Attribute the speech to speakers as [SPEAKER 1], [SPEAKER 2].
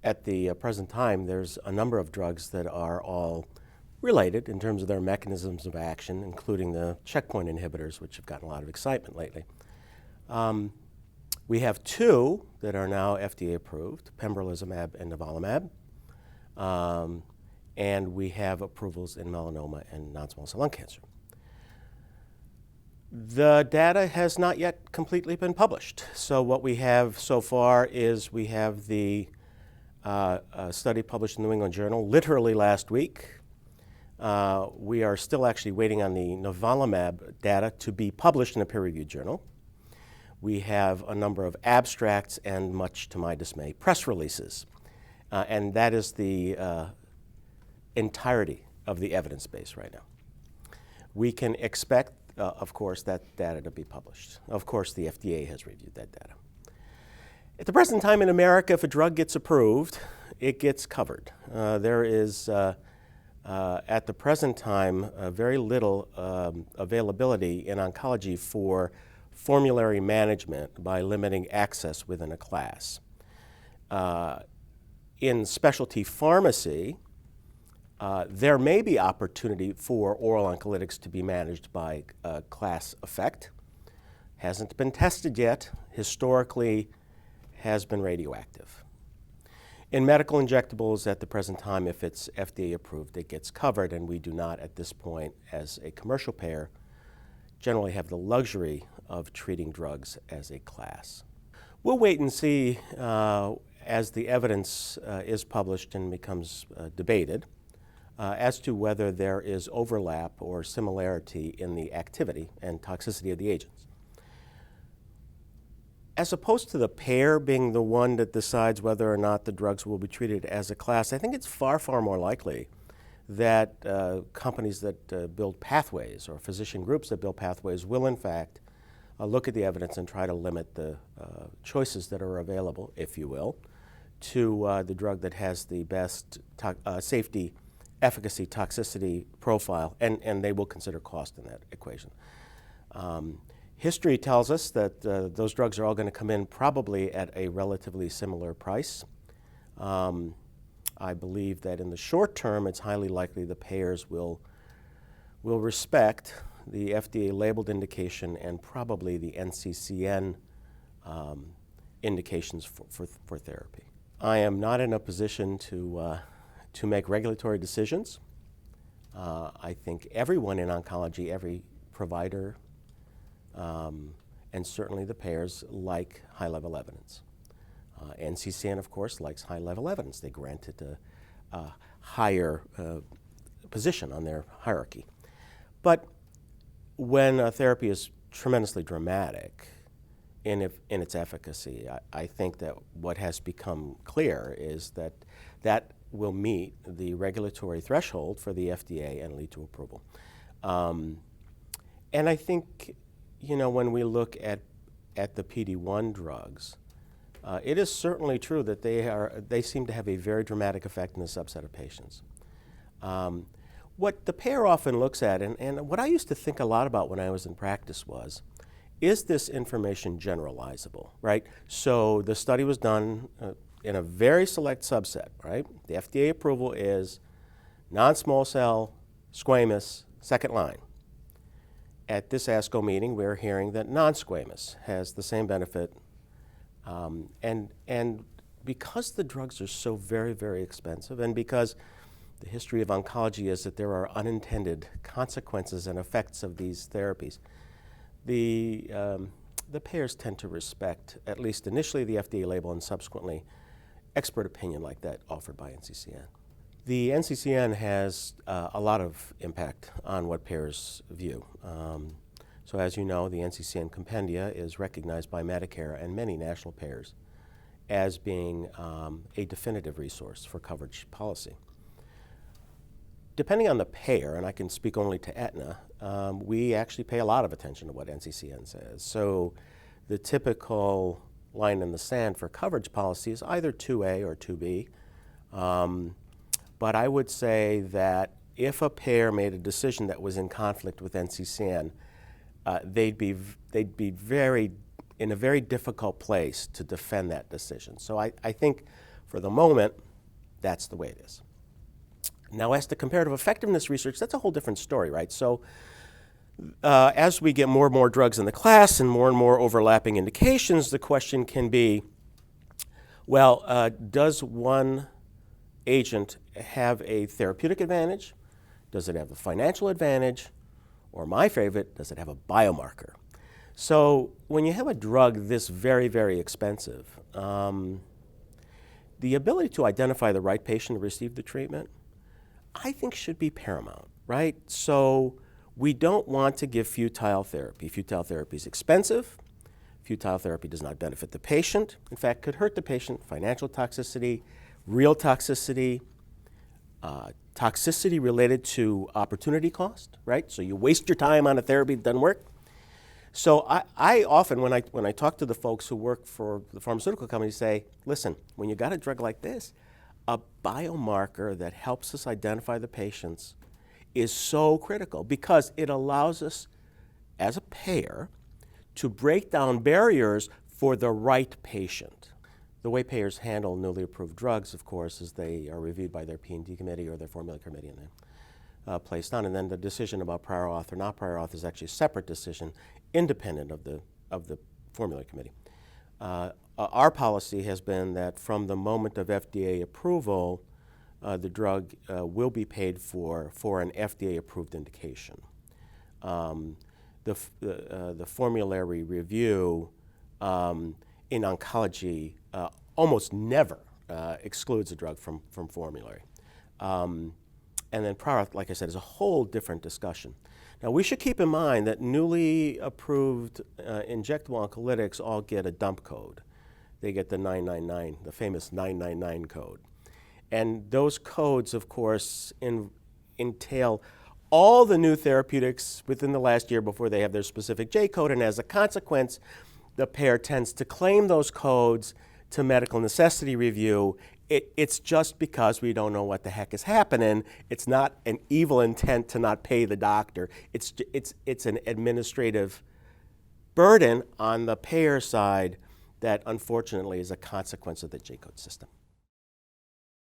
[SPEAKER 1] At the present time, there's a number of drugs that are all related in terms of their mechanisms of action, including the checkpoint inhibitors, which have gotten a lot of excitement lately. We have two that are now FDA approved, pembrolizumab and nivolumab. And we have approvals in melanoma and non-small cell lung cancer. The data has not yet completely been published. So what we have so far is we have the study published in the New England Journal literally last week. We are still actually waiting on the nivolumab data to be published in a peer-reviewed journal. We have a number of abstracts and, much to my dismay, press releases. And that is the entirety of the evidence base right now. We can expect, of course, that data to be published. Of course, the FDA has reviewed that data. At the present time in America, if a drug gets approved, it gets covered. There is, at the present time, very little availability in oncology for formulary management by limiting access within a class. In specialty pharmacy, there may be opportunity for oral oncolytics to be managed by class effect. Hasn't been tested yet. Historically, has been radioactive. In medical injectables at the present time, if it's FDA approved, it gets covered, and we do not at this point, as a commercial payer, generally have the luxury of treating drugs as a class. We'll wait and see as the evidence is published and becomes debated as to whether there is overlap or similarity in the activity and toxicity of the agents. As opposed to the payer being the one that decides whether or not the drugs will be treated as a class, I think it's far, far more likely that companies that build pathways or physician groups that build pathways will, in fact, look at the evidence and try to limit the choices that are available, if you will, to the drug that has the best safety, efficacy, toxicity profile, and they will consider cost in that equation. History tells us that those drugs are all going to come in probably at a relatively similar price. I believe that in the short term, it's highly likely the payers will respect the FDA labeled indication and probably the NCCN indications for therapy. I am not in a position to make regulatory decisions. I think everyone in oncology, every provider, and certainly the payers like high-level evidence. NCCN, of course, likes high-level evidence. They grant it a higher position on their hierarchy. But when a therapy is tremendously dramatic in its efficacy, I think that what has become clear is that that will meet the regulatory threshold for the FDA and lead to approval. And I think, when we look at the PD-1 drugs, it is certainly true that they seem to have a very dramatic effect in a subset of patients. What the payer often looks at, and what I used to think a lot about when I was in practice was, is this information generalizable, right? So the study was done in a very select subset, right? The FDA approval is non-small cell, squamous, second line. At this ASCO meeting, we're hearing that non-squamous has the same benefit. And because the drugs are so very, very expensive, and because the history of oncology is that there are unintended consequences and effects of these therapies, the payers tend to respect, at least initially, the FDA label and subsequently expert opinion like that offered by NCCN. The NCCN has a lot of impact on what payers view. So as you know, the NCCN compendia is recognized by Medicare and many national payers as being a definitive resource for coverage policy. Depending on the payer, and I can speak only to Aetna, we actually pay a lot of attention to what NCCN says. So the typical line in the sand for coverage policy is either 2A or 2B. But I would say that if a payer made a decision that was in conflict with NCCN, they'd be in a very difficult place to defend that decision. So I think For the moment, that's the way it is. Now, as to comparative effectiveness research, that's a whole different story, right? So as we get more and more drugs in the class and more overlapping indications, the question can be, well, does one agent have a therapeutic advantage? Does it have the financial advantage? Or my favorite, does it have a biomarker? So when you have a drug this very, very expensive, the ability to identify the right patient to receive the treatment, I think should be paramount, right? So we don't want to give futile therapy. Futile therapy is expensive. Futile therapy does not benefit the patient. In fact, could hurt the patient. Financial toxicity, real toxicity, toxicity related to opportunity cost, right? So you waste your time on a therapy that doesn't work. So I often, when I talk to the folks who work for the pharmaceutical companies, say, listen, when you got a drug like this, a biomarker that helps us identify the patients is so critical because it allows us, as a payer, to break down barriers for the right patient. The way payers handle newly approved drugs, of course, is they are reviewed by their P&T committee or their formulary committee and then placed on. And then the decision about prior auth or not prior auth is actually a separate decision, independent of the formulary committee. Our policy has been that from the moment of FDA approval, the drug will be paid for an FDA-approved indication. The formulary review in oncology almost never excludes a drug from formulary. And then prior auth, like I said, is a whole different discussion. Now, we should keep in mind that newly approved injectable oncolytics all get a dump code. They get the 999, the famous 999 code. And those codes, of course, entail all the new therapeutics within the last year before they have their specific J code, and as a consequence, the payer tends to claim those codes to medical necessity review. It's just because we don't know what the heck is happening. It's not an evil intent to not pay the doctor. It's an administrative burden on the payer side that unfortunately is a consequence of the J code system.